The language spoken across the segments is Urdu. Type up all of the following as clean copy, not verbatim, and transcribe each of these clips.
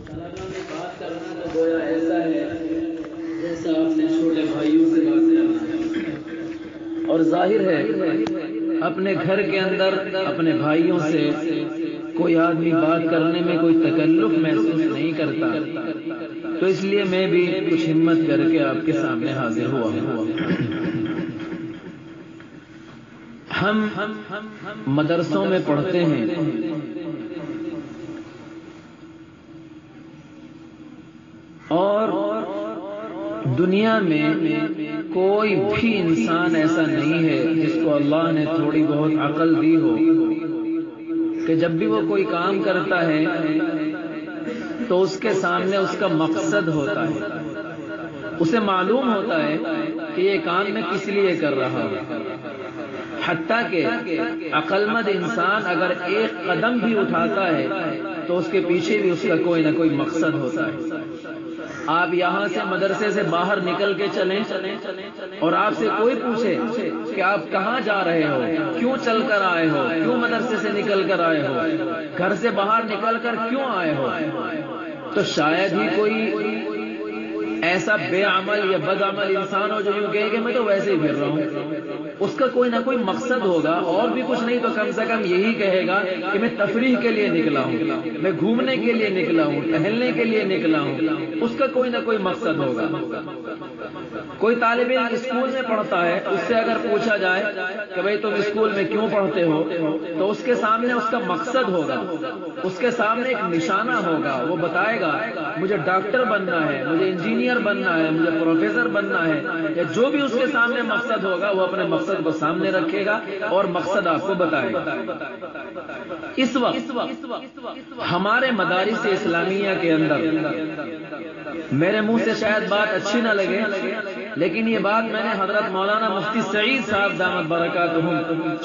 طلبا میں بات کرنا تو گویا ایسا ہے جیسا آپ نے چھوٹے بھائیوں سے بات کرنا، اور ظاہر ہے اپنے گھر کے اندر اپنے بھائیوں سے کوئی آدمی بات کرنے میں کوئی تکلف محسوس نہیں کرتا، تو اس لیے میں بھی کچھ ہمت کر کے آپ کے سامنے حاضر ہوا ہوں۔ ہم مدرسوں میں پڑھتے ہیں اور دنیا میں کوئی بھی انسان ایسا نہیں ہے جس کو اللہ نے تھوڑی بہت عقل دی ہو کہ جب بھی وہ کوئی کام کرتا ہے تو اس کے سامنے اس کا مقصد ہوتا ہے، اسے معلوم ہوتا ہے کہ یہ کام میں کس لیے کر رہا ہوں۔ حتیٰ کہ عقل مند انسان اگر ایک قدم بھی اٹھاتا ہے تو اس کے پیچھے بھی اس کا کوئی نہ کوئی مقصد ہوتا ہے۔ آپ یہاں سے مدرسے سے باہر نکل کے چلیں اور آپ سے کوئی پوچھے کہ آپ کہاں جا رہے ہو، کیوں چل کر آئے ہو، کیوں مدرسے سے نکل کر آئے ہو، گھر سے باہر نکل کر کیوں آئے ہو، تو شاید ہی کوئی ایسا بے عمل یا بد عمل انسان ہو جو یوں کہے کہ میں تو ویسے ہی پھر رہا ہوں۔ اس کا کوئی نہ کوئی مقصد ہوگا، اور بھی کچھ نہیں تو کم سے کم یہی کہے گا کہ میں تفریح کے لیے نکلا ہوں، میں گھومنے کے لیے نکلا ہوں، ٹہلنے کے لیے نکلا ہوں۔ اس کا کوئی نہ کوئی مقصد ہوگا۔ کوئی طالب علم اسکول میں پڑھتا ہے، اس سے اگر پوچھا جائے کہ بھئی تم اسکول میں کیوں پڑھتے ہو، تو اس کے سامنے اس کا مقصد ہوگا، اس کے سامنے ایک نشانہ ہوگا۔ وہ بتائے گا مجھے ڈاکٹر بننا ہے، مجھے انجینئر بننا ہے، مجھے پروفیسر بننا ہے، یا جو بھی اس کے سامنے مقصد ہوگا وہ اپنے مقصد کو سامنے رکھے گا اور مقصد آپ کو بتائے گا۔ اس وقت ہمارے مدارس اسلامیہ کے اندر، میرے منہ سے شاید بات اچھی نہ لگے لیکن یہ بات میں نے حضرت مولانا مفتی سعید صاحب دامت برکاتہم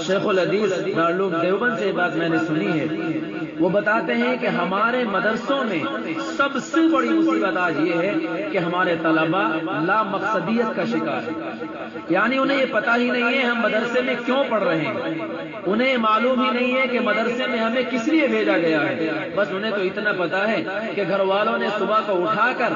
شیخ الحدیث دارالعلوم دیوبند سے بات میں نے سنی ہے۔ وہ بتاتے ہیں کہ ہمارے مدرسوں میں سب سے بڑی مصیبت آج یہ ہے کہ ہمارے طلباء لا مقصدیت کا شکار ہے، یعنی انہیں یہ پتہ ہی نہیں ہے ہم مدرسے میں کیوں پڑھ رہے ہیں، انہیں معلوم ہی نہیں ہے کہ مدرسے میں ہمیں کس لیے بھیجا گیا ہے۔ بس انہیں تو اتنا پتا ہے کہ گھر والوں نے صبح کو اٹھا کر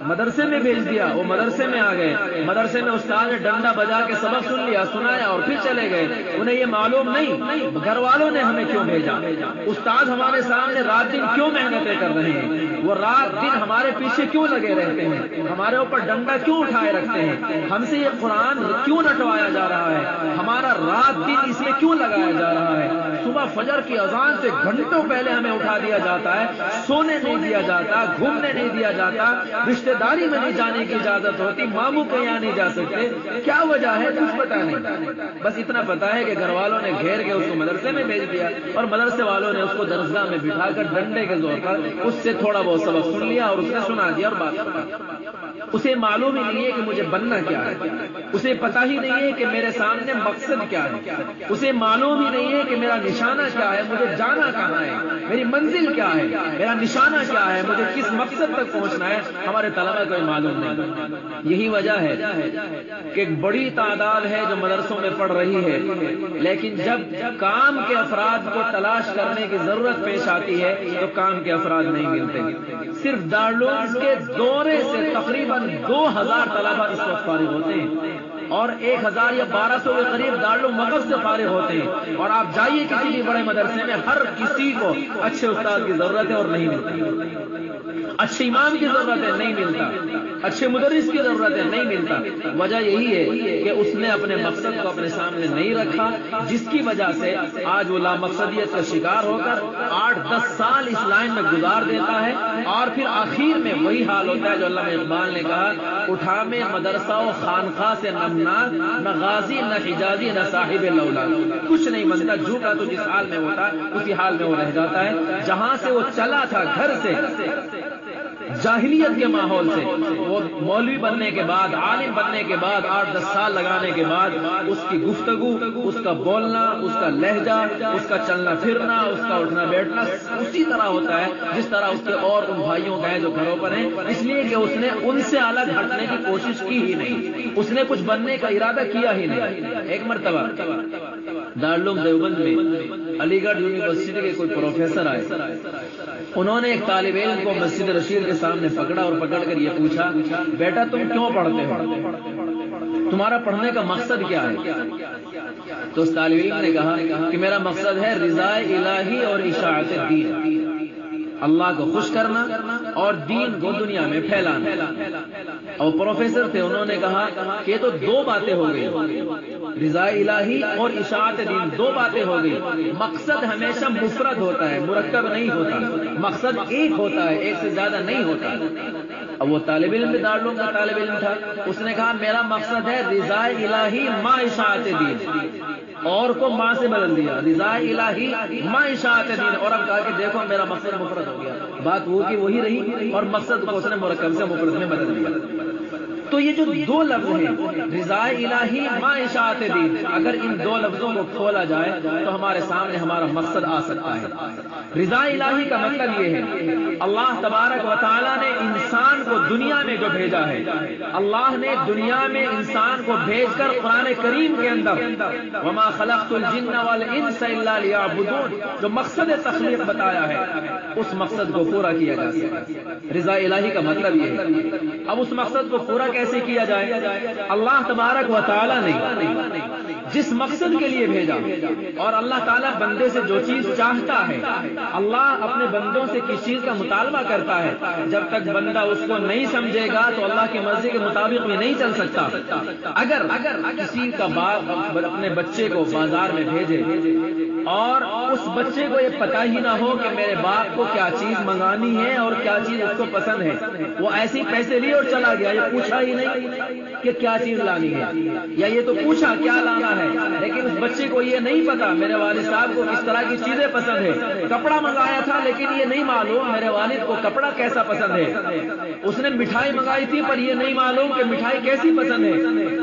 مدرسے میں بھیج دیا، وہ مدرسے میں آ گئے، مدرسے میں استاد نے ڈنڈا بجا کے سبق سن لیا، سنایا اور پھر چلے گئے۔ انہیں یہ معلوم نہیں گھر والوں نے ہمیں کیوں بھیجا، استاد ہمارے سامنے رات دن کیوں محنتیں کر رہے ہیں، وہ رات دن ہمارے پیچھے کیوں لگے رہتے ہیں، ہمارے اوپر ڈنڈا کیوں اٹھائے رکھتے ہیں، ہم سے یہ قرآن کیوں نٹوایا جا رہا ہے، ہمارا رات دن اس میں کیوں لگایا جا رہا ہے۔ صبح فجر کی اذان سے گھنٹوں پہلے ہمیں اٹھا دیا جاتا ہے، سونے نہیں دیا جاتا، گھومنے نہیں دیا جاتا، رشتہ داری میں نہیں جانے کی اجازت ہوتی، ماموں کے یہاں نہیں جا سکتے۔ کیا وجہ ہے کچھ پتا نہیں، بس اتنا پتا ہے کہ گھر والوں نے گھیر کے اس کو مدرسے میں بھیج دیا اور مدرسے والوں نے اس کو درسگاہ میں بٹھا کر ڈنڈے کے زور پر اس سے تھوڑا بہت سبق سن لیا اور اس نے سنا دیا اور بات کرا۔ اسے معلوم ہی نہیں ہے کہ مجھے بننا کیا ہے، اسے پتا ہی نہیں ہے کہ میرے سامنے مقصد کیا ہے، اسے معلوم ہی نہیں ہے کہ میرا نشانہ کیا ہے، مجھے جانا کہاں ہے، میری منزل کیا ہے، میرا نشانہ کیا ہے، مجھے کس مقصد تک پہنچنا ہے۔ ہمارے طلباء کو معلوم نہیں۔ یہی وجہ ہے کہ ایک بڑی تعداد ہے جو مدرسوں میں پڑھ رہی ہے، لیکن جب کام کے افراد کو تلاش کرنے کی ضرورت پیش آتی ہے تو کام کے افراد نہیں ملتے۔ صرف دارالعلوم کے دورے سے تقریباً 2000 طلباء اس وقت فارغ ہوتے ہیں اور 1000 یا 1200 کے قریب دارالعلوم وقف سے فارغ ہوتے ہیں، اور آپ جائیے کسی بھی بڑے مدرسے میں ہر کسی کو اچھے استاد کی ضرورت ہے اور نہیں ملتی، اچھے امام کی ضرورت ہے نہیں ملتا، اچھے مدرس کی ضرورت ہے نہیں ملتا۔ وجہ یہی ہے کہ اس نے اپنے مقصد کو اپنے سامنے نہیں رکھا، جس کی وجہ سے آج وہ لامقصدیت کا شکار ہو کر 8-10 سال اس لائن میں گزار دیتا ہے اور پھر آخر میں وہی حال ہوتا ہے جو علامہ اقبال نے کہا، اٹھا میں مدرسہ و خانخواہ سے نمناک، نہ غازی نہ حجازی نہ صاحب لولاد، کچھ نہیں بنتا، جھوٹا تو جس حال میں ہوتا اسی حال میں وہ رہ جاتا ہے۔ جہاں سے وہ چلا تھا گھر سے، جاہلیت کے ماحول سے، وہ مولوی بننے کے بعد، عالم بننے کے بعد، 8-10 سال لگانے کے بعد اس کی گفتگو، اس کا بولنا، اس کا لہجہ، اس کا چلنا پھرنا، اس کا اٹھنا بیٹھنا اسی طرح ہوتا ہے جس طرح اس کے اور ان بھائیوں کا ہے جو گھروں پر ہیں، اس لیے کہ اس نے ان سے الگ ہٹنے کی کوشش کی ہی نہیں، اس نے کچھ بننے کا ارادہ کیا ہی نہیں۔ ایک مرتبہ دارالعلوم دیوبند میں علی گڑھ یونیورسٹی کے کوئی پروفیسر آئے، انہوں نے ایک طالب علم کو مسجد رشید کے سامنے پکڑا اور پکڑ کر یہ پوچھا، بیٹا تم کیوں پڑھتے ہو، تمہارا پڑھنے کا مقصد کیا ہے؟ تو اس طالب علم نے کہا کہ میرا مقصد ہے رضا الہی اور اشاعت دین، اللہ کو خوش کرنا اور دین کو دنیا میں پھیلانا۔ اور پروفیسر تھے، انہوں نے کہا کہ یہ تو دو باتیں ہو گئی، رضا الہی اور اشاعت دین، دو باتیں ہو گئی۔ مقصد ہمیشہ مفرد ہوتا ہے، مرکب نہیں ہوتا، مقصد ایک ہوتا ہے، ایک سے زیادہ نہیں ہوتا۔ اب وہ طالب علم بھی دارالعلوم کا طالب علم تھا، اس نے کہا میرا مقصد ہے رضا الہی ما اشاعت دین، اور کو ماں سے بدل دیا، رضا الہی ما اشاعت دین، اور اب کہا کہ دیکھو میرا مقصد مفرد ہو گیا، بات وہ کی وہی رہی اور مقصد کو اس نے مرکب سے مفرد میں بدل دیا۔ تو یہ جو دو لفظ ہیں رضا الہی ما اشاعت دین، اگر ان دو لفظوں کو کھولا جائے تو ہمارے سامنے ہمارا مقصد آ سکتا ہے۔ رضا الہی کا مطلب یہ ہے اللہ تبارک و تعالیٰ نے انسان کو دنیا میں جو بھیجا ہے، اللہ نے دنیا میں انسان کو بھیج کر قرآن کریم کے اندر وما خلقت الجن والانس الا لیعبدون جو مقصد تخلیق بتایا ہے، اس مقصد کو پورا کیا جا سکے۔ رضا الہی کا مطلب یہ ہے۔ اب اس مقصد کو پورا کیسے کیا جائے؟ اللہ تبارک و تعالیٰ نے جس مقصد کے لیے بھیجا، اور اللہ تعالیٰ بندے سے جو چیز چاہتا ہے، اللہ اپنے بندوں سے کس چیز کا مطالبہ کرتا ہے، جب تک بندہ اس کو نہیں سمجھے گا تو اللہ کی مرضی کے مطابق بھی نہیں چل سکتا۔ اگر کسی کا باپ اپنے بچے کو بازار میں بھیجے اور اس بچے کو یہ پتہ ہی نہ ہو کہ میرے باپ کو کیا چیز منگانی ہے اور کیا چیز اس کو پسند ہے، وہ ایسے ہی پیسے لیے اور چلا گیا، یہ پوچھا ہی نہیں کہ کیا چیز لانی ہے، یا یہ تو پوچھا کیا لانا ہے، لیکن اس بچے کو یہ نہیں پتا میرے والد صاحب کو کس طرح کی چیزیں پسند ہے۔ کپڑا منگایا تھا لیکن یہ نہیں معلوم میرے والد کو کپڑا کیسا پسند ہے۔ اس نے مٹھائی منگائی تھی پر یہ نہیں معلوم کہ مٹھائی کیسی پسند ہے۔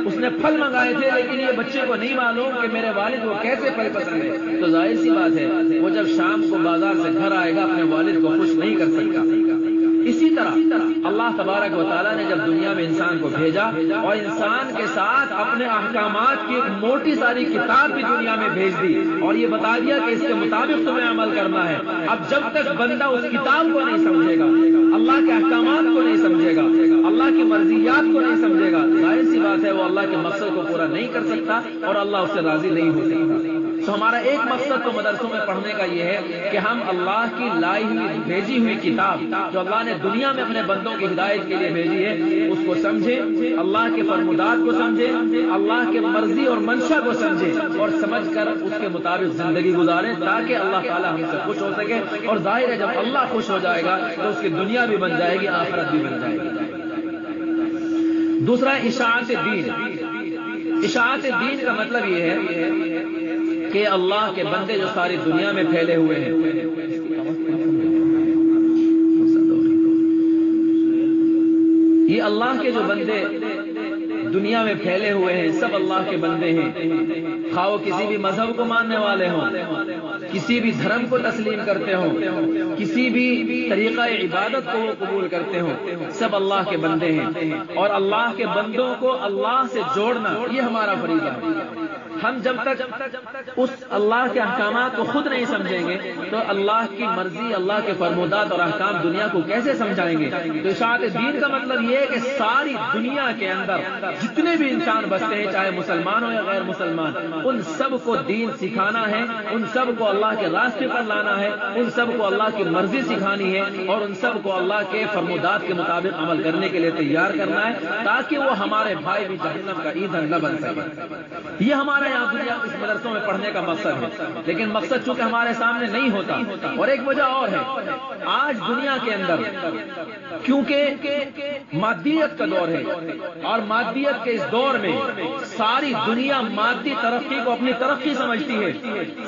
اس نے پھل منگائے تھے لیکن یہ بچے کو نہیں معلوم کہ میرے والد کو کیسے پھل پسند ہے۔ تو ظاہر سی بات ہے وہ جب شام کو بازار سے گھر آئے گا اپنے والد کو خوش نہیں کر سکتا۔ اسی طرح اللہ تبارک و تعالیٰ نے جب دنیا میں انسان کو بھیجا اور انسان کے ساتھ اپنے احکامات کی ایک موٹی ساری کتاب بھی دنیا میں بھیج دی اور یہ بتا دیا کہ اس کے مطابق تمہیں عمل کرنا ہے۔ اب جب تک بندہ اس کتاب کو نہیں سمجھے گا، اللہ کے احکامات کو نہیں سمجھے گا، اللہ کی مرضیات کو نہیں سمجھے گا، ظاہر سی بات ہے وہ اللہ کے مقصد کو پورا نہیں کر سکتا اور اللہ اس سے راضی نہیں ہو سکتا۔ تو ہمارا ایک مقصد تو مدرسوں میں پڑھنے کا یہ ہے کہ ہم اللہ کی لائی ہوئی بھیجی ہوئی کتاب جو اللہ نے دنیا میں اپنے بندوں کی ہدایت کے لیے بھیجی ہے اس کو سمجھیں، اللہ کے فرمودات کو سمجھیں، اللہ کے مرضی اور منشا کو سمجھیں اور سمجھ کر اس کے مطابق زندگی گزاریں تاکہ اللہ تعالیٰ ہم سے خوش ہو سکے۔ اور ظاہر ہے جب اللہ خوش ہو جائے گا تو اس کی دنیا بھی بن جائے گی، آخرت بھی بن جائے گی۔ دوسرا اشاعت دین۔ اشاعت دین کا مطلب یہ ہے کہ اللہ کے بندے جو ساری دنیا میں پھیلے ہوئے ہیں، یہ اللہ کے جو بندے دنیا میں پھیلے ہوئے ہیں سب اللہ کے بندے ہیں، خواہ وہ کسی بھی مذہب کو ماننے والے ہوں، کسی بھی دھرم کو تسلیم کرتے ہوں، کسی بھی طریقہ عبادت کو وہ قبول کرتے ہوں، سب اللہ کے بندے ہیں۔ اور اللہ کے بندوں کو اللہ سے جوڑنا یہ ہمارا فریضہ ہے۔ ہم جب تک اس اللہ کے احکامات کو خود نہیں سمجھیں گے تو اللہ کی مرضی، اللہ کے فرمودات اور احکام دنیا کو کیسے سمجھائیں گے؟ تو اشاعت دین کا مطلب یہ ہے کہ ساری دنیا کے اندر جتنے بھی انسان بستے ہیں، چاہے مسلمان ہو یا غیر مسلمان، ان سب کو دین سکھانا ہے، ان سب کو اللہ کے راستے پر لانا ہے، ان سب کو اللہ کی مرضی سکھانی ہے اور ان سب کو اللہ کے فرمودات کے مطابق عمل کرنے کے لیے تیار کرنا ہے تاکہ وہ ہمارے بھائی بھی جہنم کا ایندھن نہ بن سکے۔ یہ ہمارا یہاں دنیا اس مدرسوں میں پڑھنے کا مقصد ہے، لیکن مقصد چونکہ ہمارے سامنے نہیں ہوتا۔ اور ایک وجہ اور ہے، آج دنیا کے اندر کیونکہ مادیت کا دور ہے اور مادیت کے اس دور میں ساری دنیا مادی ترقی کو اپنی ترقی سمجھتی ہے۔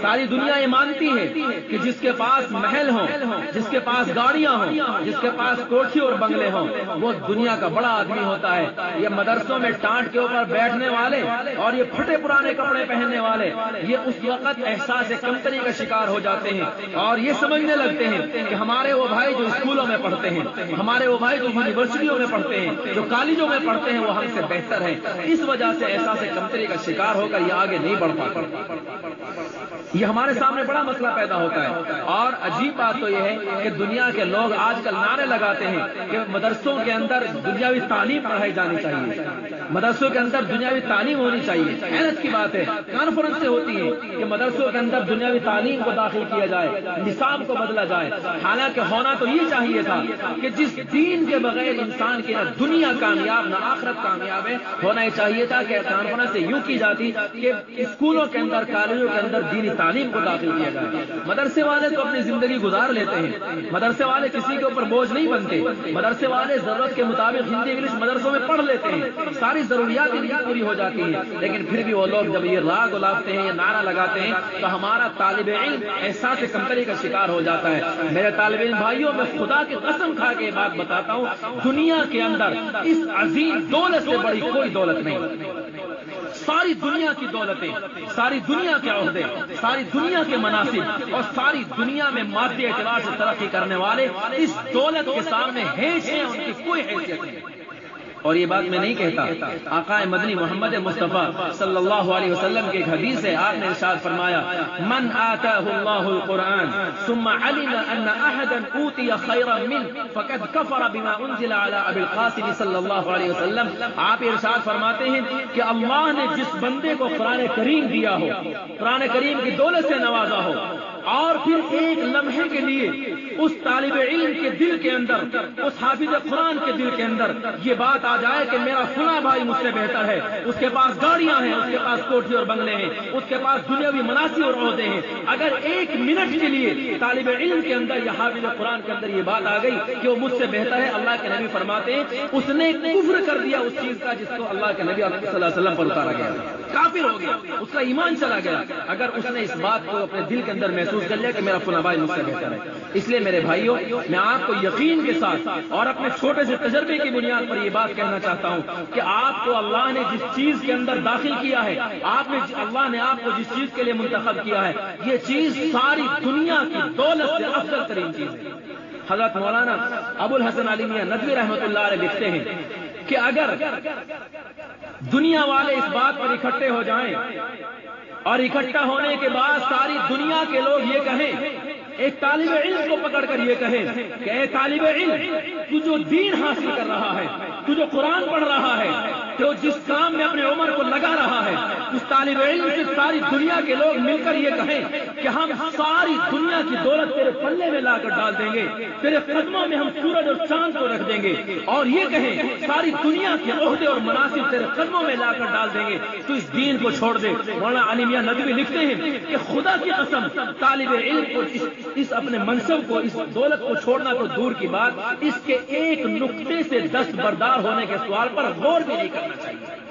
ساری دنیا یہ مانتی ہے کہ جس کے پاس محل ہوں، جس کے پاس گاڑیاں ہوں، جس کے پاس کوٹھی اور بنگلے ہوں، وہ دنیا کا بڑا آدمی ہوتا ہے۔ یہ مدرسوں میں ٹانٹ کے اوپر بیٹھنے والے اور یہ پھٹے پرانے کپڑے پہننے والے یہ اس وقت احساس کمتری کا شکار ہو جاتے ہیں اور یہ سمجھنے لگتے ہیں کہ ہمارے وہ بھائی جو اسکولوں میں پڑھتے ہیں، ہمارے وہ بھائی جو یونیورسٹیوں میں پڑھتے ہیں، جو کالجوں میں پڑھتے ہیں، وہ ہم سے بہتر ہیں۔ اس وجہ سے احساس کمتری کا شکار ہو کر یہ آگے نہیں بڑھ پاتے۔ یہ ہمارے سامنے بڑا مسئلہ پیدا ہوتا ہے. اور عجیب بات تو یہ ہے کہ دنیا کے لوگ آج کل نعرے لگاتے ہیں کہ مدرسوں کے اندر دنیاوی تعلیم پڑھائی جانی چاہیے, مدرسوں کے اندر دنیاوی تعلیم ہونی چاہیے. حیرت کی بات ہے, کانفرنسیں ہوتی ہیں کہ مدرسوں کے اندر دنیاوی تعلیم کو داخل کیا جائے, نصاب کو بدلا جائے. حالانکہ ہونا تو یہ چاہیے تھا کہ جس دین کے بغیر انسان کی نہ دنیا کامیاب نہ آخرت کامیاب ہے, ہونا یہ چاہیے تھا کہ کانفرنس سے یوں کی جاتی کہ اسکولوں کے اندر کالجوں کے اندر دینی تعلیم کو داخل کیا جائے. مدرسے والے تو اپنی زندگی گزار لیتے ہیں, مدرسے والے کسی کے اوپر بوجھ نہیں بنتے, مدرسے والے ضرورت کے مطابق ہندی انگلش مدرسوں میں پڑھ لیتے ہیں, ساری ضروریات ان کی پوری ہو جاتی ہیں. لیکن پھر بھی وہ لوگ جب یہ راگ الاپتے ہیں, یہ نعرہ لگاتے ہیں, تو ہمارا طالب علم احساس کمتری کا شکار ہو جاتا ہے. میرے طالب علم بھائیوں, میں خدا کی قسم کھا کے بات بتاتا ہوں, دنیا کے اندر اس عظیم دولت سے بڑی کوئی دولت نہیں. ساری دنیا کی دولتیں, ساری دنیا کے عہدے, ساری دنیا کے مناصب اور ساری دنیا میں مادی اعتبار سے ترقی کرنے والے اس دولت کے سامنے ہیچ ہیں, ان کی کوئی حیثیت نہیں. اور یہ بات میں نہیں کہتا, آقا مدنی محمد مصطفیٰ صلی اللہ علیہ وسلم کی ایک حدیث ہے, آپ نے ارشاد فرمایا, من آتاہ اللہ القرآن ثم علم ان احدا اوتی خیرا من فقد کفر بما انزل علی ابی القاسم صلی اللہ علیہ وسلم. آپ ارشاد فرماتے ہیں کہ اللہ نے جس بندے کو قرآن کریم دیا ہو, قرآن کریم کی دولت سے نوازا ہو, اور پھر ایک لمحے کے لیے اس طالب علم کے دل کے اندر, اس حافظ قرآن کے دل کے اندر یہ بات آ جائے کہ میرا فلاں بھائی مجھ سے بہتر ہے, اس کے پاس گاڑیاں ہیں, اس کے پاس کوٹھی اور بنگلے ہیں, اس کے پاس دنیاوی مناصب اور عہدے ہیں, اگر ایک منٹ کے لیے طالب علم کے اندر یا حافظ قرآن کے اندر یہ بات آ گئی کہ وہ مجھ سے بہتر ہے, اللہ کے نبی فرماتے ہیں اس نے کفر کر دیا اس چیز کا جس کو اللہ کے نبی صلی اللہ علیہ وسلم پر اتارا گیا, کافر ہو گیا, اس کا ایمان چلا گیا, اگر اس نے اس بات کو اپنے دل کے اندر محسوس کر لیا کہ میرا فلاں بھائی مجھ سے بہتر ہے. اس لیے میرے بھائیوں, میں آپ کو یقین کے ساتھ اور اپنے چھوٹے سے تجربے کی بنیاد پر یہ بات کہنا چاہتا ہوں کہ آپ کو اللہ نے جس چیز کے اندر داخل کیا ہے, اللہ نے آپ کو جس چیز کے لیے منتخب کیا ہے, یہ چیز ساری دنیا کی دولت سے افضل ترین چیز ہے. حضرت مولانا ابو الحسن علی میاں ندوی رحمۃ اللہ علیہ لکھتے ہیں کہ اگر دنیا والے اس بات پر اکٹھے ہو جائیں اور اکٹھا ہونے کے بعد ساری دنیا کے لوگ یہ کہیں, ایک طالب علم کو پکڑ کر یہ کہیں کہ اے طالب علم, تو جو دین حاصل کر رہا ہے, تو جو قرآن پڑھ رہا ہے, تو جس کام میں اپنے عمر کو لگا رہا ہے, اس طالب علم سے ساری دنیا کے لوگ مل کر یہ کہیں کہ ہم ساری دنیا کی دولت تیرے پلے میں لا کر ڈال دیں گے, تیرے قدموں میں ہم سورج اور چاند کو رکھ دیں گے, اور یہ کہیں ساری دنیا کے عہدے اور مناصب تیرے قدموں میں لا کر ڈال دیں گے, تو اس دین کو چھوڑ دے. مولانا علی میاں ندوی لکھتے ہیں کہ خدا کی قسم طالب علم کو اس اپنے منصب کو, اس دولت کو چھوڑنا تو دور کی بات, اس کے ایک نقطے سے دستبردار ہونے کے سوال پر غور بھی نہیں کرنا چاہیے.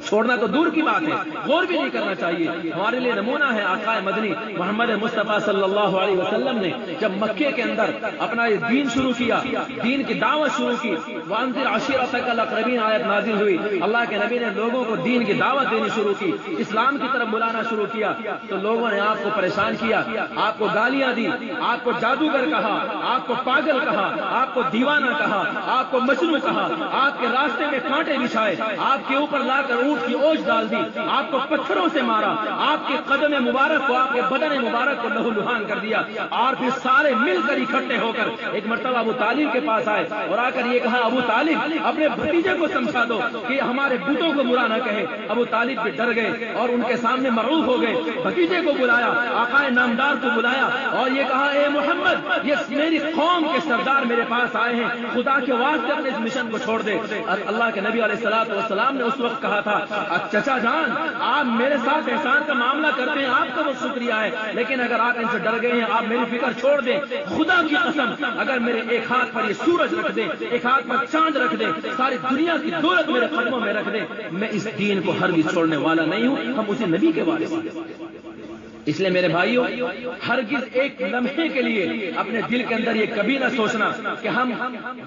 چھوڑنا تو دور کی بات ہے, غور بھی نہیں کرنا چاہیے. ہمارے لیے نمونہ ہے آقا مدنی محمد مصطفیٰ صلی اللہ علیہ وسلم نے جب مکے کے اندر اپنا یہ دین شروع کیا, دین کی دعوت شروع کی, وانذر عشیرتک الاقربین آیت نازل ہوئی, اللہ کے نبی نے لوگوں کو دین کی دعوت دینی شروع کی, اسلام کی طرف بلانا شروع کیا, تو لوگوں نے آپ کو پریشان کیا, آپ کو گالیاں دی, آپ کو جادوگر کہا, آپ کو پاگل کہا, آپ کو دیوانہ کہا, آپ کو مجنون کہا, آپ کے راستے میں کانٹے بچھائے, آپ کے اوپر لا کر اونٹ کی اوج ڈال دی, آپ کو پتھروں سے مارا, آپ کے قدم مبارک کو, آپ کے بدن مبارک کو لہو لہان کر دیا, اور پھر سارے مل کر اکٹھے ہو کر ایک مرتبہ ابو طالب کے پاس آئے اور آ کر یہ کہا, ابو طالب اپنے بھتیجے کو سمجھا دو کہ ہمارے بتوں کو برا نہ کہے. ابو طالب بھی ڈر گئے اور ان کے سامنے مرعوب ہو گئے. بھتیجے کو بلایا, آقا نامدار کو بلایا اور یہ کہا, اے محمد, یہ میری قوم کے سردار میرے پاس آئے ہیں, خدا کے واسطے اپنے اس مشن کو چھوڑ دے. اللہ کے نبی علیہ الصلوۃ والسلام نے اس وقت کہا تھا, چچا جان آپ میرے ساتھ احسان کا معاملہ کرتے ہیں, آپ کا بہت شکریہ ہے, لیکن اگر آپ ان سے ڈر گئے ہیں, آپ میری فکر چھوڑ دیں. خدا کی قسم اگر میرے ایک ہاتھ پر یہ سورج رکھ دیں, ایک ہاتھ پر چاند رکھ دیں, ساری دنیا کی دولت میرے قدموں میں رکھ دیں, میں اس دین کو ہرگز چھوڑنے والا نہیں ہوں. ہم اسی نبی کے وارث ہیں. اس لیے میرے بھائیوں, ہرگز ایک لمحے کے لیے اپنے دل کے اندر یہ کبھی نہ سوچنا کہ ہم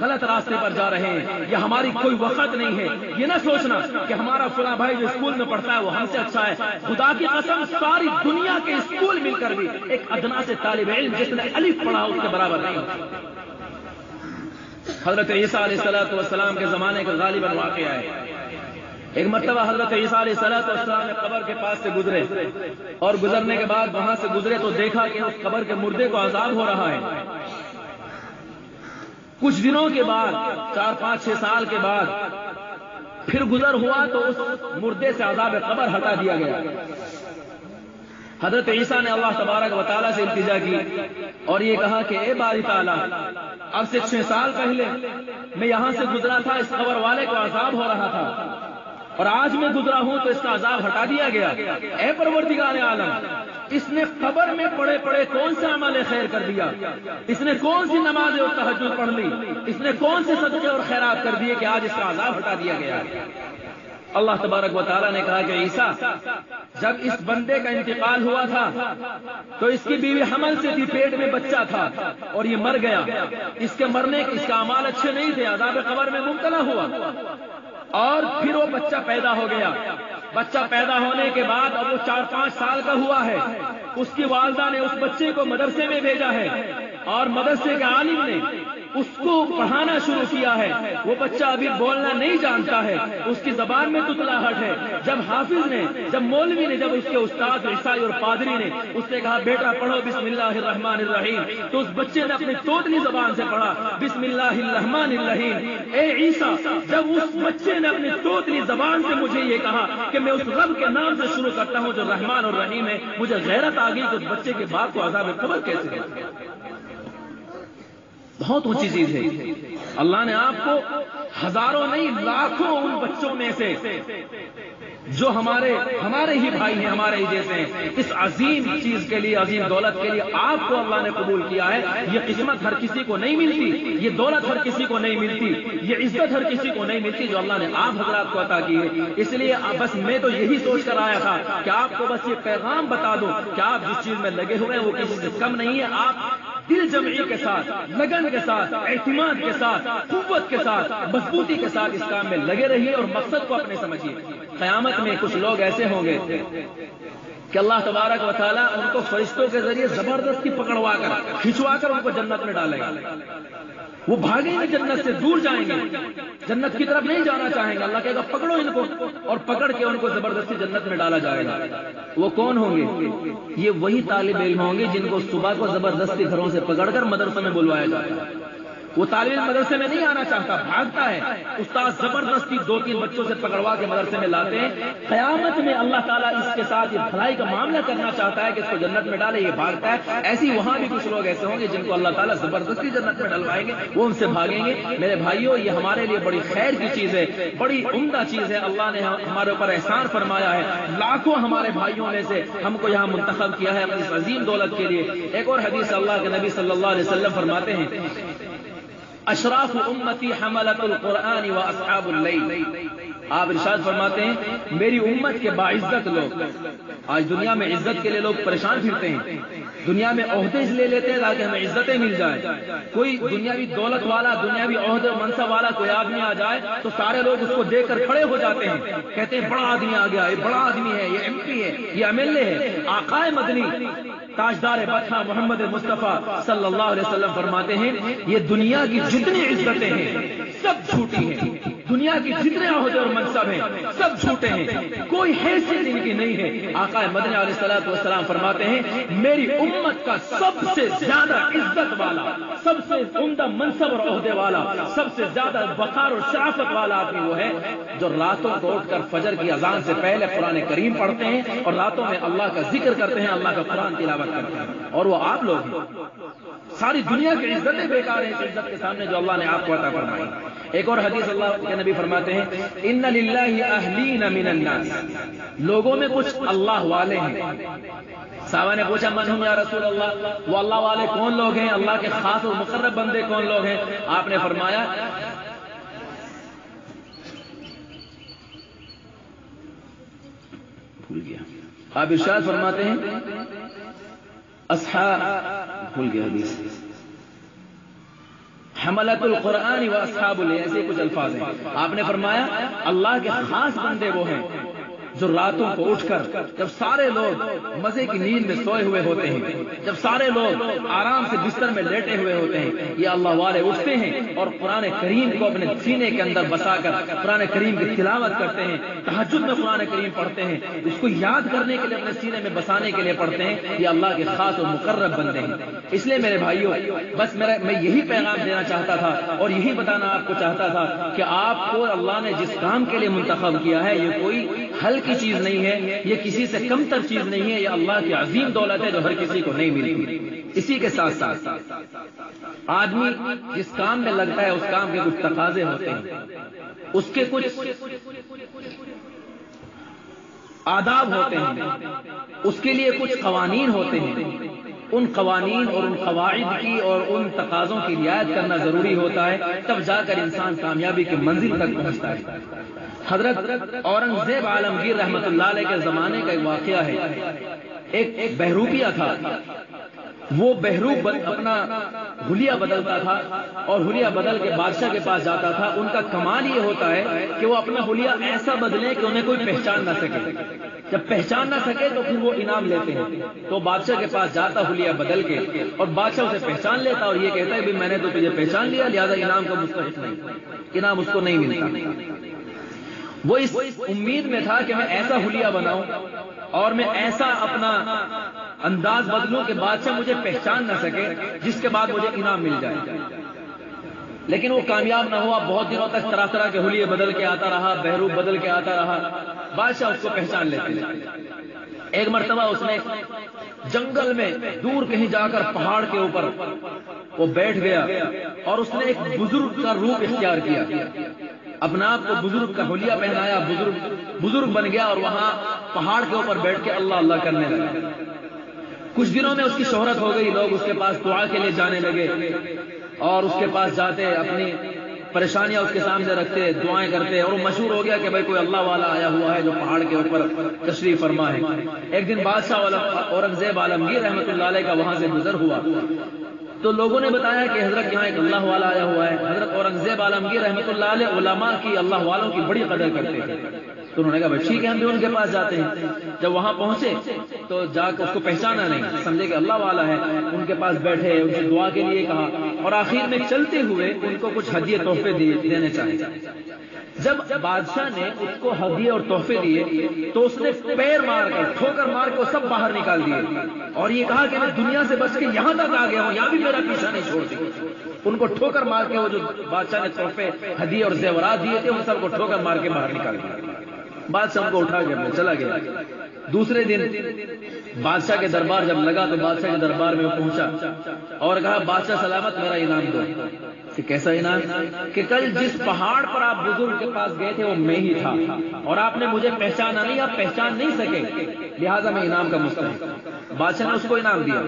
غلط راستے پر جا رہے ہیں یا ہماری کوئی وقت نہیں ہے. یہ نہ سوچنا کہ ہمارا فلاں بھائی جو اسکول میں پڑھتا ہے وہ ہم سے اچھا ہے. خدا کی قسم ساری دنیا کے اسکول مل کر بھی ایک ادنا سے طالب علم جس نے الف پڑھا اس کے برابر نہیں ہوتا. حضرت عیسیٰ علیہ السلام کے زمانے کا غالباً واقعہ ہے. ایک مرتبہ حضرت عیسیٰ علیہ السلام قبر کے پاس سے گزرے اور گزرنے کے بعد وہاں سے گزرے تو دیکھا کہ اس قبر کے مردے کو عذاب ہو رہا ہے. کچھ دنوں کے بعد 4 5 6 سال کے بعد پھر گزر ہوا تو اس مردے سے عذاب قبر ہٹا دیا گیا. حضرت عیسیٰ نے اللہ تبارک و تعالیٰ سے التجا کی اور یہ کہا کہ اے باری تعالیٰ، اب سے 6 سال پہلے میں یہاں سے گزرا تھا، اس قبر والے کو عذاب ہو رہا تھا، اور آج میں گزرا ہوں تو اس کا عذاب ہٹا دیا گیا. اے پروردگار عالم، اس نے قبر میں پڑے پڑے کون سا عمل خیر کر دیا؟ اس نے کون سی نماز اور تہجد پڑھ لی؟ اس نے کون سے صدقے اور خیرات کر دیے کہ آج اس کا عذاب ہٹا دیا گیا؟ اللہ تبارک و تعالیٰ نے کہا کہ عیسیٰ، جب اس بندے کا انتقال ہوا تھا تو اس کی بیوی حمل سے تھی، پیٹ میں بچہ تھا اور یہ مر گیا. اس کے مرنے اس کا اعمال اچھے نہیں تھے، عذاب قبر میں مبتلا ہوا، اور پھر وہ بچہ پیدا ہو گیا. بچہ پیدا ہونے کے بعد اب وہ 4 5 سال کا ہوا ہے. اس کی والدہ نے اس بچے کو مدرسے میں بھیجا ہے اور مدرسے کے عالم نے اس کو پڑھانا شروع کیا ہے. وہ بچہ ابھی بولنا نہیں جانتا ہے، اس کی زبان میں تتلاہٹ ہے. جب حافظ نے، جب مولوی نے، جب اس کے استاد عیسائی اور پادری نے اس سے کہا بیٹا پڑھو بسم اللہ الرحمن الرحیم، تو اس بچے نے اپنی توتلی زبان سے پڑھا بسم اللہ الرحمن الرحیم. اے عیسیٰ، جب اس بچے نے اپنی توتلی زبان سے مجھے یہ کہا کہ میں اس رب کے نام سے شروع کرتا ہوں جو رحمان اور رحیم ہے، مجھے غیرت آ گئی کہ اس بچے کے باپ کو عذاب قبر کیسے ہے. بہت اونچی چیز ہے. اللہ نے آپ کو ہزاروں نہیں لاکھوں ان بچوں میں سے جو ہمارے ہی بھائی ہیں، ہمارے ہی جیسے ہیں، اس عظیم چیز کے لیے، عظیم دولت کے لیے آپ کو اللہ نے قبول کیا ہے. یہ قسمت ہر کسی کو نہیں ملتی، یہ دولت ہر کسی کو نہیں ملتی، یہ عزت ہر کسی کو نہیں ملتی جو اللہ نے آپ حضرات کو عطا کی ہے. اس لیے بس میں تو یہی سوچ کر آیا تھا کہ آپ کو بس یہ پیغام بتا دوں کہ آپ جس چیز میں لگے ہوئے ہیں وہ کسی سے کم نہیں ہے. آپ دل جمعی کے ساتھ، لگن کے ساتھ، اعتماد کے ساتھ، قوت کے ساتھ، مضبوطی کے ساتھ اس کام میں لگے رہیے اور مقصد کو اپنے سمجھیے. قیامت میں کچھ لوگ ایسے ہوں گے کہ اللہ تبارک و تعالیٰ ان کو فرشتوں کے ذریعے زبردستی پکڑوا کر، کھنچوا کر ان کو جنت میں ڈالے گا. وہ بھاگیں گے، جنت سے دور جائیں گے، جنت کی طرف نہیں جانا چاہیں گے. اللہ کہے گا پکڑو ان کو، اور پکڑ کے ان کو زبردستی جنت میں ڈالا جائے گا. وہ کون ہوں گے؟ یہ وہی طالب علم ہوں گے جن کو صبح کو زبردستی گھروں سے پکڑ کر مدرسے میں بلوایا جائے گا. وہ طالب علم مدرسے میں نہیں آنا چاہتا، بھاگتا ہے. استاد زبردستی 2 3 بچوں سے پکڑوا کے مدرسے میں لاتے ہیں. قیامت میں اللہ تعالیٰ اس کے ساتھ یہ بھلائی کا معاملہ کرنا چاہتا ہے کہ اس کو جنت میں ڈالے، یہ بھاگتا ہے. ایسی وہاں بھی کچھ لوگ ایسے ہوں گے جن کو اللہ تعالیٰ زبردستی جنت میں ڈلوائیں گے، وہ ان سے بھاگیں گے. میرے بھائیوں، یہ ہمارے لیے بڑی خیر کی چیز ہے، بڑی عمدہ چیز ہے. اللہ نے ہمارے اوپر احسان فرمایا ہے. لاکھوں ہمارے بھائیوں میں سے ہم کو یہاں منتخب کیا ہے اپنی اس عظیم دولت کے لیے. ایک اور حدیث اللہ کے نبی صلی اللہ علیہ وسلم فرماتے ہیں اشراف امتی حملۃ القرآن و اصحاب اللیل. آپ ارشاد فرماتے ہیں میری امت کے باعزت لوگ. آج دنیا میں عزت کے لیے لوگ پریشان پھرتے ہیں، دنیا میں عہدے لے لیتے ہیں تاکہ ہمیں عزتیں مل جائیں. کوئی دنیاوی دولت والا، دنیاوی عہدے منصب والا کوئی آدمی آ جائے تو سارے لوگ اس کو دیکھ کر کھڑے ہو جاتے ہیں، کہتے ہیں بڑا آدمی آ گیا، یہ بڑا آدمی ہے، یہ ایم پی ہے، یہ ایم ایل اے ہے. آقائے مدنی تاجدار بطحہ محمد مصطفیٰ صلی اللہ علیہ وسلم فرماتے ہیں یہ دنیا کی جتنی عزتیں ہیں سب جھوٹی ہیں، دنیا کی جتنے عہدے اور منصب ہیں سب جھوٹے ہیں، کوئی حیثیت ان کی نہیں ہے. آقا مدنی علیہ الصلوۃ والسلام فرماتے ہیں میری امت کا سب سے زیادہ عزت والا، سب سے عمدہ منصب اور عہدے والا، سب سے زیادہ وقار اور شرافت والا آدمی وہ ہے جو راتوں کو اٹھ کر فجر کی اذان سے پہلے قرآن کریم پڑھتے ہیں اور راتوں میں اللہ کا ذکر کرتے ہیں، اللہ کا قرآن تلاوت کرتے ہیں. اور وہ آپ لوگ ہیں. ساری دنیا کی عزتیں بیکار ہیں اس عزت کے سامنے جو اللہ نے آپ کو عطا فرمائی. ایک اور حدیث اللہ کے نبی فرماتے ہیں ان للہ اہلین من الناس، لوگوں میں کچھ اللہ والے ہیں. صحابہ نے پوچھا من ہم یا رسول اللہ، وہ اللہ والے کون لوگ ہیں، اللہ کے خاص اور مقرب بندے کون لوگ ہیں؟ آپ نے فرمایا بھول گیا. آپ ارشاد فرماتے ہیں اصحاب، بھول گیا حدیث، حملۃ القرآن و اصحاب اللیل، ایسے کچھ الفاظ ہیں. آپ نے فرمایا اللہ کے خاص بندے وہ ہیں جو راتوں کو اٹھ کر جب سارے لوگ مزے کی نیند میں سوئے ہوئے ہوتے ہیں، جب سارے لوگ آرام سے بستر میں لیٹے ہوئے ہوتے ہیں، یہ اللہ والے اٹھتے ہیں اور قرآن کریم کو اپنے سینے کے اندر بسا کر قرآن کریم کی تلاوت کرتے ہیں، تہجد میں قرآن کریم پڑھتے ہیں، اس کو یاد کرنے کے لیے اپنے سینے میں بسانے کے لیے پڑھتے ہیں، یہ اللہ کے خاص اور مقرب بندے ہیں۔ اس لیے میرے بھائیوں، بس میں یہی پیغام دینا چاہتا تھا اور یہی بتانا آپ کو چاہتا تھا کہ آپ کو اللہ نے جس کام کے لیے منتخب کیا ہے یہ کوئی ہلکی چیز نہیں ہے، یہ کسی سے کم تر چیز نہیں ہے، یہ اللہ کی عظیم دولت ہے جو ہر کسی کو نہیں ملتی۔ اسی کے ساتھ ساتھ آدمی جس کام میں لگتا ہے اس کام کے کچھ تقاضے ہوتے ہیں، اس کے کچھ آداب ہوتے ہیں، اس کے لیے کچھ قوانین ہوتے ہیں، ان قوانین اور ان قواعد کی اور ان تقاضوں کی رعایت کرنا ضروری ہوتا ہے، تب جا کر انسان کامیابی کی منزل تک پہنچتا ہے۔ حضرت اورنگزیب عالمگیر رحمت اللہ علیہ کے زمانے کا ایک واقعہ ہے، ایک بہروپیہ تھا، وہ بہروپ اپنا حلیہ بدلتا تھا اور حلیہ بدل کے بادشاہ کے پاس جاتا تھا۔ ان کا کمال یہ ہوتا ہے کہ وہ اپنا حلیہ ایسا بدلے کہ انہیں کوئی پہچان نہ سکے، جب پہچان نہ سکے تو پھر وہ انعام لیتے ہیں۔ تو بادشاہ کے پاس جاتا حلیہ بدل کے اور بادشاہ اسے پہچان لیتا اور یہ کہتا ہے کہ میں نے تو تجھے پہچان لیا، لہذا انعام کا مستحق نہیں، انعام اس کو نہیں ملتا۔ وہ اس امید میں تھا کہ میں ایسا حلیہ بناؤں اور میں ایسا اپنا انداز بدلوں کہ بادشاہ مجھے پہچان نہ سکے، جس کے بعد مجھے انعام مل جائے۔ لیکن وہ کامیاب نہ ہوا، بہت دنوں تک طرح طرح کے حلیے بدل کے آتا رہا، بہروپ بدل کے آتا رہا، بادشاہ اس کو پہچان لیتے۔ ایک مرتبہ اس نے جنگل میں دور کہیں جا کر پہاڑ کے اوپر وہ بیٹھ گیا اور اس نے ایک بزرگ کا روپ اختیار کیا، اپنا آپ کو بزرگ کا حلیہ پہنایا، بزرگ بن گیا اور وہاں پہاڑ کے اوپر بیٹھ کے اللہ اللہ کرنے لگا۔ کچھ دنوں میں اس کی شہرت ہو گئی، لوگ اس کے پاس دعا کے لیے جانے لگے اور اس کے پاس جاتے، اپنی پریشانیاں اس کے سامنے رکھتے، دعائیں کرتے، اور وہ مشہور ہو گیا کہ بھائی کوئی اللہ والا آیا ہوا ہے جو پہاڑ کے اوپر تشریف فرما ہے۔ ایک دن بادشاہ اورنگزیب عالمگیر رحمت اللہ علیہ کا وہاں سے گزر ہوا تو لوگوں نے بتایا کہ حضرت یہاں ایک اللہ والا آیا ہوا ہے۔ حضرت اورنگزیب عالمگیر رحمت اللہ علیہ علماء کی، اللہ والوں کی بڑی قدر کرتے تھے، تو انہوں نے کہا بھائی ٹھیک ہے ہم بھی ان کے پاس جاتے ہیں۔ جب وہاں پہنچے تو جا کر اس کو پہچانا نہیں، سمجھے کہ اللہ والا ہے، ان کے پاس بیٹھے، ان سے دعا کے لیے کہا اور آخر میں چلتے ہوئے ان کو کچھ ہدیے تحفے دینے چاہے۔ جب بادشاہ نے اس کو ہدیے اور تحفے دیے تو اس نے پیر مار کر، ٹھوکر مار کے سب باہر نکال دیے اور یہ کہا کہ میں دنیا سے بچ کے یہاں تک آ گیا ہوں، یہاں بھی میرا پیچھا نہیں چھوڑتی۔ ان کو ٹھوکر مار کے وہ جو بادشاہ نے تحفے، ہدیے اور زیورات دیے تھے ان سب کو ٹھوکر مار کے باہر نکال دیا۔ بادشاہ کو اٹھا کے چلا گیا۔ دوسرے دن بادشاہ کے دربار جب لگا تو بادشاہ کے دربار میں وہ پہنچا اور کہا بادشاہ سلامت، میرا انعام دو۔ کہ کیسا انعام؟ کہ کل جس پہاڑ پر آپ بزرگ کے پاس گئے تھے وہ میں ہی تھا اور آپ نے مجھے پہچانا نہیں، آپ پہچان نہیں سکے، لہذا میں انعام کا مستحق۔ بادشاہ نے اس کو انعام دیا۔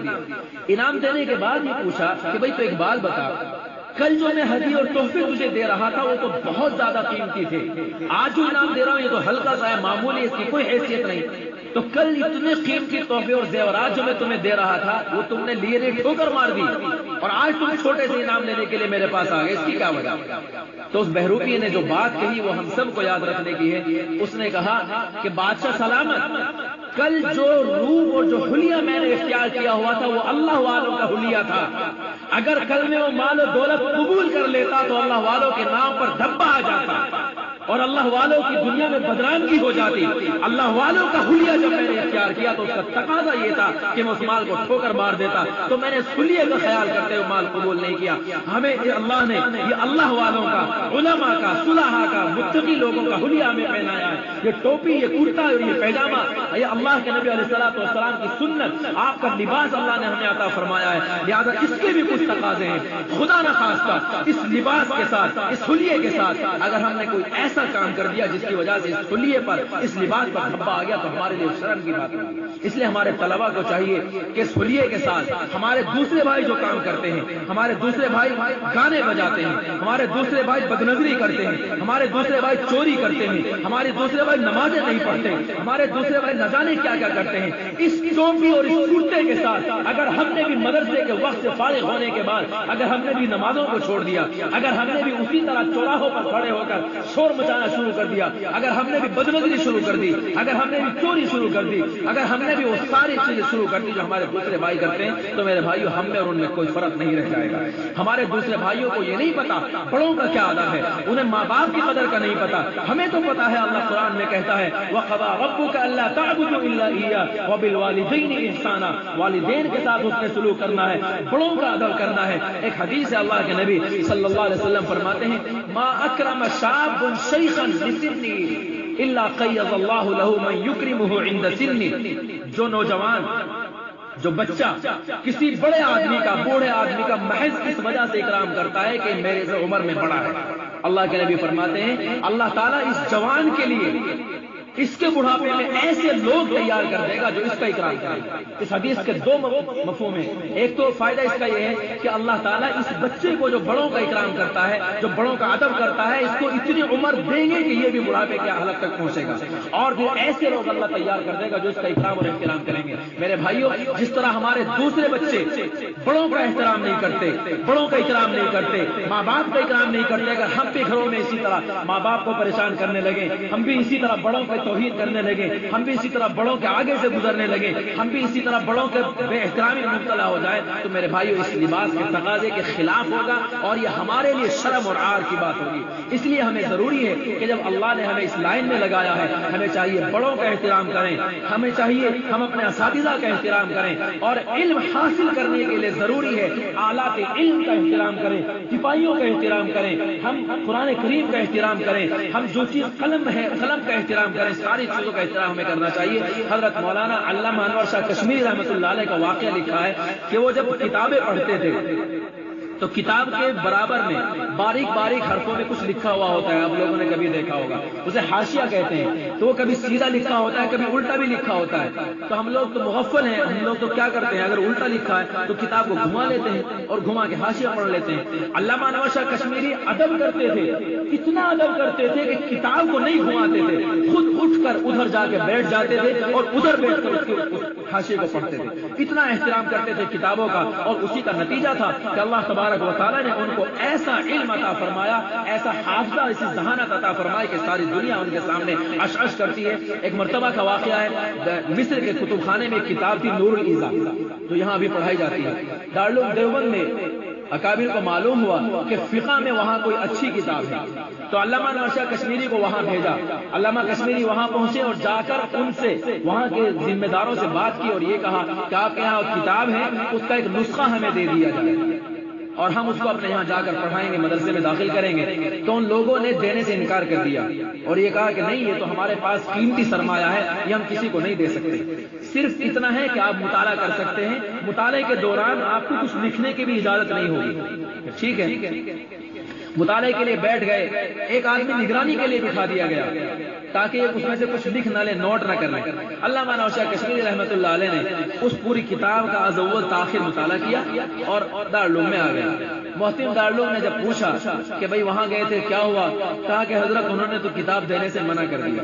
انعام دینے کے بعد یہ پوچھا کہ بھائی تو ایک بات بتا، کل جو میں ہدیے اور تحفے تجھے دے رہا تھا وہ تو بہت زیادہ قیمتی تھے، آج جو انعام دے رہا ہوں یہ تو ہلکا سا ہے، معمولی، اس کی کوئی حیثیت نہیں۔ تو کل اتنے قیمتی تحفے اور زیورات جو میں تمہیں دے رہا تھا وہ تم نے لیے نہیں، ٹھوکر مار دی اور آج تم چھوٹے سے انعام لینے کے لیے میرے پاس آ گئے، اس کی کیا وجہ؟ تو اس بہروپی نے جو بات کہی وہ ہم سب کو یاد رکھنے کی ہے۔ اس نے کہا کہ بادشاہ سلامت، کل جو روح اور جو حلیہ میں نے اختیار کیا ہوا تھا وہ اللہ والوں کا حلیہ تھا، اگر کل میں وہ مال و دولت قبول کر لیتا تو اللہ والوں کے نام پر دھبا آ جاتا اور اللہ والوں کی دنیا میں بدنامی ہو جاتی۔ اللہ والوں کا حلیہ جب میں نے اختیار کیا تو اس کا تقاضا یہ تھا کہ میں اس مال کو ٹھوکر مار دیتا، تو میں نے اس حلیہ کا خیال کرتے ہوئے مال قبول نہیں کیا۔ ہمیں اللہ نے یہ اللہ والوں کا، علماء کا، صلحاء کا، متقی لوگوں کا حلیہ ہمیں پہنایا ہے۔ یہ ٹوپی، یہ کرتا اور یہ پیجامہ یہ اللہ کے نبی علیہ السلام کی سنت، آپ کا لباس اللہ نے ہمیں عطا فرمایا ہے، لہذا اس کے بھی کچھ تقاضے ہیں۔ خدا نہ خواستہ اس لباس کے ساتھ، اس حلیے کے ساتھ اگر ہم نے کوئی ایسا کام کر دیا جس کی وجہ سے اس حلیے پر، اس لباس پر دھبا آ گیا تو ہمارے لیے شرم کی بات ہے۔ اس لیے ہمارے طلباء کو چاہیے کہ اس حلیے کے ساتھ ہمارے دوسرے بھائی جو کام کرتے ہیں، ہمارے دوسرے بھائی گانے بجاتے ہیں، ہمارے دوسرے بھائی بدنظری کرتے ہیں، ہمارے دوسرے بھائی چوری کرتے ہیں، ہمارے دوسرے بھائی نمازیں نہیں پڑھتے، ہمارے دوسرے بھائی نہ جانے کیا کیا کرتے ہیں، اس ٹوپی اور اس کرتے کے ساتھ اگر ہم نے بھی مدرسے کے وقت سے فارغ ہونے کے بعد اگر ہم نے بھی نمازوں کو چھوڑ دیا، اگر ہم نے بھی اسی طرح چوراہوں پر کھڑے ہو کر شور پہنچانا شروع کر دیا، اگر ہم نے بھی بدنظری شروع کر دی، اگر ہم نے بھی چوری شروع کر دی، اگر ہم نے بھی وہ ساری چیزیں شروع کر دی جو ہمارے دوسرے بھائی کرتے ہیں، تو میرے بھائیوں ہم میں اور ان میں کوئی فرق نہیں رہ جائے گا۔ ہمارے دوسرے بھائیوں کو یہ نہیں پتا بڑوں کا کیا ادب ہے، انہیں ماں باپ کی قدر کا نہیں پتا، ہمیں تو پتا ہے۔ اللہ قرآن میں کہتا ہے وَقَضَىٰ رَبُّكَ أَلَّا تَعْبُدُوا إِلَّا إِيَّاهُ وَبِالْوَالِدَيْنِ إِحْسَانًا، والدین کے ساتھ اس نے سلوک کرنا ہے، بڑوں کا ادب کرنا ہے۔ ایک حدیث ہے اللہ کے نبی صلی اللہ علیہ وسلم فرماتے ہیں مَا أَكْرَمَ شَابٌ شَيْخًا لِسِنِّهِ إِلَّا قَيَّضَ اللَّهُ لَهُ مَن يُكْرِمُهُ عِندَ سِنِّهِ، جو نوجوان، جو بچہ کسی بڑے آدمی کا، بوڑھے آدمی کا محض اس وجہ سے اکرام کرتا ہے کہ میرے سے عمر میں بڑا ہے، اللہ کے نبی فرماتے ہیں اللہ تعالیٰ اس جوان کے لیے اس کے بڑھاپے میں ایسے لوگ تیار کر دے گا جو اس کا اکرام کرے گا۔ اس حدیث کے دو مفہوم ہیں، ایک تو فائدہ اس کا یہ ہے کہ اللہ تعالیٰ اس بچے کو جو بڑوں کا اکرام کرتا ہے، جو بڑوں کا ادب کرتا ہے، اس کو اتنی عمر دیں گے کہ یہ بھی بڑھاپے کے حالت تک پہنچے گا، اور پھر ایسے لوگ اللہ تیار کر دے گا جو اس کا اکرام اور احترام کریں گے۔ میرے بھائیوں، جس طرح ہمارے دوسرے بچے بڑوں کا احترام نہیں کرتے، بڑوں کا اکرام نہیں کرتے، ماں باپ کا اکرام نہیں کرتے، اگر ہم بھی گھروں میں اسی طرح ماں باپ کو پریشان کرنے لگے، ہم بھی اسی طرح بڑوں کا توہین کرنے لگے، ہم بھی اسی طرح بڑوں کے آگے سے گزرنے لگے، ہم بھی اسی طرح بڑوں کے بے احترامی میں مبتلا ہو جائے، تو میرے بھائیو اس لباس کے تقاضے کے خلاف ہوگا اور یہ ہمارے لیے شرم اور عار کی بات ہوگی۔ اس لیے ہمیں ضروری ہے کہ جب اللہ نے ہمیں اس لائن میں لگایا ہے، ہمیں چاہیے بڑوں کا احترام کریں، ہمیں چاہیے ہم اپنے اساتذہ کا احترام کریں، اور علم حاصل کرنے کے لیے ضروری ہے آلات علم کا احترام کریں، سپاہیوں کا احترام کریں، ہم قرآن کریم کا احترام کریں، ہم جو چیز قلم ہے قلم کا احترام کریں، ساری چیزوں کا احترام ہمیں کرنا چاہیے۔ حضرت مولانا علامہ انور شاہ کشمیری رحمۃ اللہ علیہ کا واقعہ لکھا ہے کہ وہ جب کتابیں پڑھتے تھے تو کتاب کے برابر میں باریک باریک حرفوں میں کچھ لکھا ہوا ہوتا ہے، آپ لوگوں نے کبھی دیکھا ہوگا، اسے حاشیہ کہتے ہیں، تو وہ کبھی سیدھا لکھا ہوتا ہے، کبھی الٹا بھی لکھا ہوتا ہے۔ تو ہم لوگ تو مغفل ہیں، ہم لوگ تو کیا کرتے ہیں، اگر الٹا لکھا ہے تو کتاب کو گھما لیتے ہیں اور گھما کے حاشیہ پڑھ لیتے ہیں۔ علامہ انور شاہ کشمیری ادب کرتے تھے، اتنا ادب کرتے تھے کہ کتاب کو نہیں گھماتے تھے، خود اٹھ کر ادھر جا کے بیٹھ جاتے تھے اور ادھر بیٹھ کر اس کے حاشیے کو پڑھتے تھے، اتنا احترام کرتے تھے کتابوں کا، اور اسی کا نتیجہ تھا کہ اللہ تبارک و تعالیٰ نے ان کو ایسا علم عطا فرمایا، ایسا حافظہ، ایسی ذہانت عطا فرمائی کہ ساری دنیا ان کے سامنے عش کرتی ہے۔ ایک مرتبہ کا واقعہ ہے، مصر کے کتب خانے میں ایک کتاب تھی نور الایضاح، جو یہاں بھی پڑھائی جاتی ہے۔ دارالعلوم دیوبند میں اکابر کو معلوم ہوا کہ فقہ میں وہاں کوئی اچھی کتاب ہے، تو علامہ انور شاہ کشمیری کو وہاں بھیجا۔ علامہ کشمیری وہاں پہنچے اور جا کر ان سے، وہاں کے ذمہ داروں سے بات کی اور یہ کہا کہ آپ کے یہاں کتاب ہے، اس کا ایک نسخہ ہمیں دے دیا جائے اور ہم اس کو اپنے یہاں جا کر پڑھائیں گے، مدرسے میں داخل کریں گے۔ تو ان لوگوں نے دینے سے انکار کر دیا اور یہ کہا کہ نہیں، یہ تو ہمارے پاس قیمتی سرمایہ ہے، یہ ہم کسی کو نہیں دے سکتے، صرف اتنا ہے کہ آپ مطالعہ کر سکتے ہیں، مطالعے کے دوران آپ کو کچھ لکھنے کی بھی اجازت نہیں ہوگی۔ ٹھیک ہے، مطالعے کے لیے بیٹھ گئے، ایک آدمی نگرانی کے لیے بٹھا دیا گیا تاکہ اس میں سے کچھ لکھ نہ لے، نوٹ نہ کر لیں۔ علامہ انور شاہ کشمیری رحمۃ اللہ علیہ نے اس پوری کتاب کا از اول تاخیر مطالعہ کیا اور دارالعلوم میں آ گئے۔ محترم دارالعلوم نے جب پوچھا کہ بھئی وہاں گئے تھے کیا ہوا، کہا کہ حضرت انہوں نے تو کتاب دینے سے منع کر دیا۔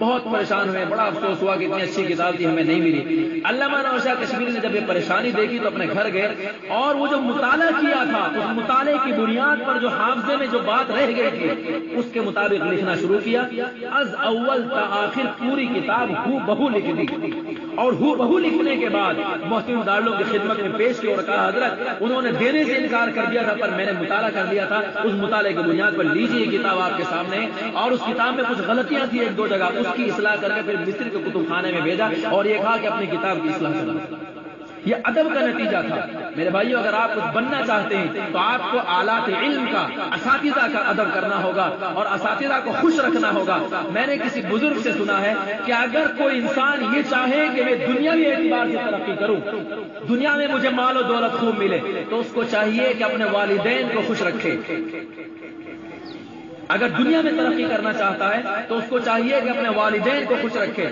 بہت پریشان ہوئے، بڑا افسوس ہوا کہ اتنی اچھی کتاب تھی ہمیں نہیں ملی۔ علامہ انور شاہ کشمیری نے جب یہ پریشانی دیکھی تو اپنے گھر گئے اور وہ جو مطالعہ کیا تھا اس مطالعے کی بنیاد پر جو حافظے میں جو بات رہ گئی تھی اس کے مطابق لکھنا شروع کیا۔ از اول تا آخر پوری کتاب ہو بہو لکھ دی، اور ہو بہو لکھنے کے بعد محترم دارالعلوم کی خدمت میں پیش کیا اور کہا حضرت انہوں نے دینے سے انکار کر دیا تھا، پر میں نے مطالعہ کر لیا تھا، اس مطالعے کی بنیاد پر لیجیے کتاب آپ کے سامنے، اور اس کتاب میں کچھ غلطیاں تھی ایک دو جگہ، اس کی اصلاح کر کے پھر مصر کے کتب خانے میں بھیجا اور یہ کہا کہ اپنی کتاب کی اصلاح کرنا۔ یہ ادب کا نتیجہ تھا۔ میرے بھائیو، اگر آپ کچھ بننا چاہتے ہیں تو آپ کو آلات علم کا، اساتذہ کا ادب کرنا ہوگا اور اساتذہ کو خوش رکھنا ہوگا۔ میں نے کسی بزرگ سے سنا ہے کہ اگر کوئی انسان یہ چاہے کہ میں دنیاوی اعتبار سے ترقی کروں، دنیا میں مجھے مال و دولت خوب ملے، تو اس کو چاہیے کہ اپنے والدین کو خوش رکھے۔ اگر دنیا میں ترقی کرنا چاہتا ہے تو اس کو چاہیے کہ اپنے والدین کو خوش رکھے۔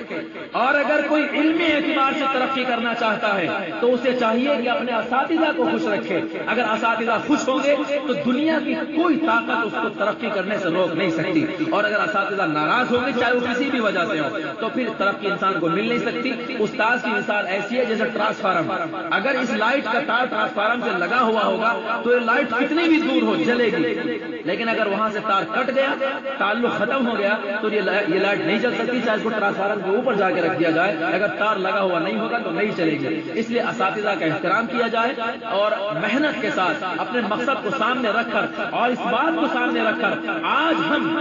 اور اگر کوئی علمی اعتبار سے ترقی کرنا چاہتا ہے تو اسے چاہیے کہ اپنے اساتذہ کو خوش رکھے. اگر اساتذہ خوش ہوں گے تو دنیا کی کوئی طاقت اس کو ترقی کرنے سے روک نہیں سکتی. اور اگر اساتذہ ناراض ہوں گے چاہے وہ کسی بھی وجہ سے ہو تو پھر ترقی انسان کو مل نہیں سکتی. استاد کی مثال ایسی ہے جیسے ٹرانسفارم. اگر اس لائٹ کا تار ٹرانسفارم سے لگا ہوا ہوگا تو یہ لائٹ کتنی بھی دور ہو جلے گی, لیکن اگر وہاں سے تار کٹ گیا, تعلق ختم ہو گیا تو یہ لائٹ نہیں چل سکتی چاہے اس کو ٹرانسفارم کے اوپر جا کے رکھ دیا جائے. اگر تار لگا ہوا نہیں ہوگا تو نہیں چلے گی. اس لیے اساتذہ کا احترام کیا جائے اور محنت کے ساتھ اپنے مقصد کو سامنے رکھ کر اور اس بات کو سامنے رکھ کر آج ہم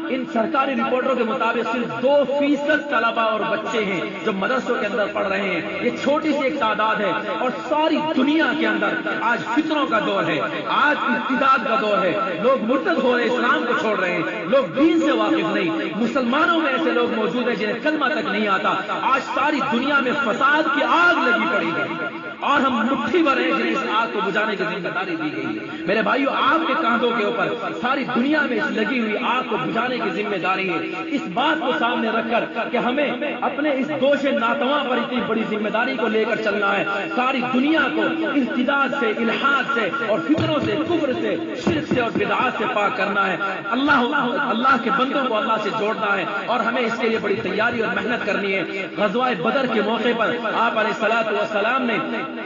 ان سرکاری رپورٹوں کے مطابق صرف 2% طلبا اور بچے ہیں جو مدرسوں کے اندر پڑھ رہے ہیں. یہ چھوٹی سی ایک تعداد ہے اور ساری دنیا کے اندر آج فتنوں کا دور ہے, آج ارتداد کا دور ہے. لوگ مرتد ہو رہے, اسلام کو چھوڑ رہے ہیں, لوگ دین سے واقف نہیں. مسلمانوں میں ایسے لوگ موجود ہیں جنہیں کلمہ تک نہیں آتا. آج ساری دنیا میں فساد کی آگ لگی پڑی ہے اور ہم مٹھی بھر ہیں جنہیں اس آگ کو بجھانے کی ذمہ داری دی گئی ہے. میرے بھائیو, آپ کے کاندھوں کے اوپر ساری دنیا میں اس لگی ہوئی آگ کو بجھانے کی ذمہ داری ہے. اس بات کو سامنے رکھ کر کہ ہمیں اپنے اس دوش ناتواں پر اتنی بڑی ذمہ داری کو لے کر چلنا ہے. ساری دنیا کو ارتداد سے, الحاد سے اور فطروں سے, کفر سے, شرک سے اور بدعات سے پاک کرنا ہے. اللہ کے بندوں کو اللہ سے جوڑنا ہے اور ہمیں اس کے لیے بڑی تیاری اور محنت کرنی ہے. غزوہ بدر کے موقع پر آپ علیہ الصلوۃ والسلام نے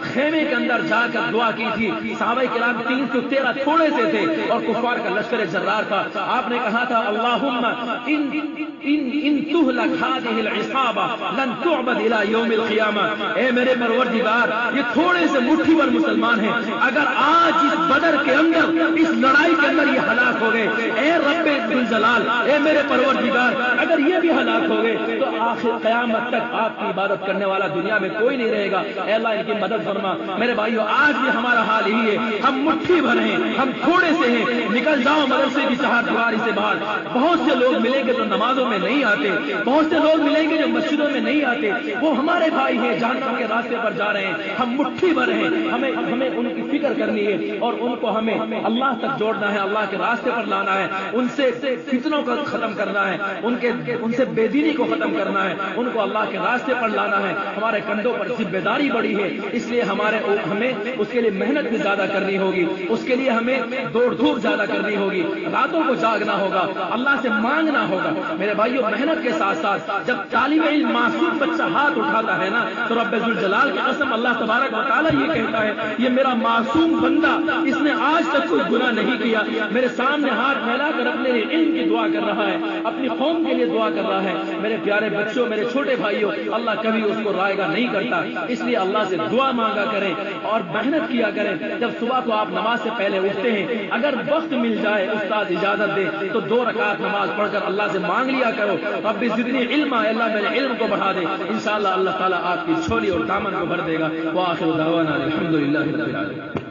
خیمے کے اندر جا کر دعا کی تھی. صحابہ کرام 313 تھوڑے سے تھے اور کفار کا لشکر جرار تھا. آپ نے کہا تھا اللہم ان تہلک هذه العصابہ لن تعبد الى یوم القیامہ. اے میرے پروردگار, یہ تھوڑے سے مٹھی بھر مسلمان ہیں, اگر آج اس بدر کے اندر اس لڑائی کے اندر یہ ہلاک ہو گئے, اے رب ذوالجلال, اے میرے پروردگار, اگر یہ بھی ہلاک ہو گئے تو آخر قیامت تک آپ کی عبادت کرنے والا دنیا میں کوئی نہیں رہے گا. اے اللہ ان کی مدد فرما. میرے بھائیو, آج بھی ہمارا حال یہی ہے, ہم مٹھی بھر ہیں, ہم تھوڑے سے ہیں. نکل جاؤ مدرسے کی چہار دیواری سے باہر. بہت سے لوگ ملیں گے جو نمازوں میں نہیں آتے, بہت سے لوگ ملیں گے جو مسجدوں میں نہیں آتے. وہ ہمارے بھائی ہیں, جہنم کے راستے پر جا رہے ہیں. ہم مٹھی بھر ہیں, ہمیں ان کی فکر کرنی ہے اور ان کو ہمیں اللہ تک جوڑنا ہے, اللہ کے راستے پر لانا ہے. ان سے فتنوں کو ختم کرنا ہے, ان سے بے دینی کو ختم کرنا ہے, ان کو اللہ کے راستے پر لانا ہے. ہمارے کندھوں پر ذمہ داری بڑی ہے, اس لیے ہمیں اس کے لیے محنت بھی زیادہ کرنی ہوگی. اس کے لیے ہمیں دوڑ دھوپ زیادہ کرنی ہوگی, راتوں کو جاگنا ہوگا, اللہ سے مانگنا ہوگا. میرے بھائیو, محنت کے ساتھ ساتھ جب طالب علم معصوم بچہ ہاتھ اٹھاتا ہے نا تو رب ذوالجلال کی قسم اللہ تبارک و تعالیٰ یہ کہتا ہے, یہ میرا معصوم بندہ, اس نے آج تک کوئی گناہ نہیں کیا, میرے سامنے ہاتھ پھیلا کر اپنے علم کی دعا کر رہا ہے, اپنی قوم کے لیے دعا کر رہا ہے. میرے پیارے بچوں, میرے چھوٹے بھائیوں, اللہ کبھی اس کو رائے گا نہیں کرتا. اس لیے اللہ سے دعا مانگا کریں اور محنت کیا کریں. جب صبح کو آپ نماز سے پہلے اٹھتے ہیں, اگر وقت مل جائے, استاد اجازت دے, تو 2 رکعت نماز پڑھ کر اللہ سے مانگ لیا کرو, رب زدنی علما, اللہ میرے علم کو بڑھا دے. انشاءاللہ اللہ تعالیٰ آپ کی جھولی اور دامن کو بھر دے گا. وآخر دعوانا الحمدللہ رب العالمین.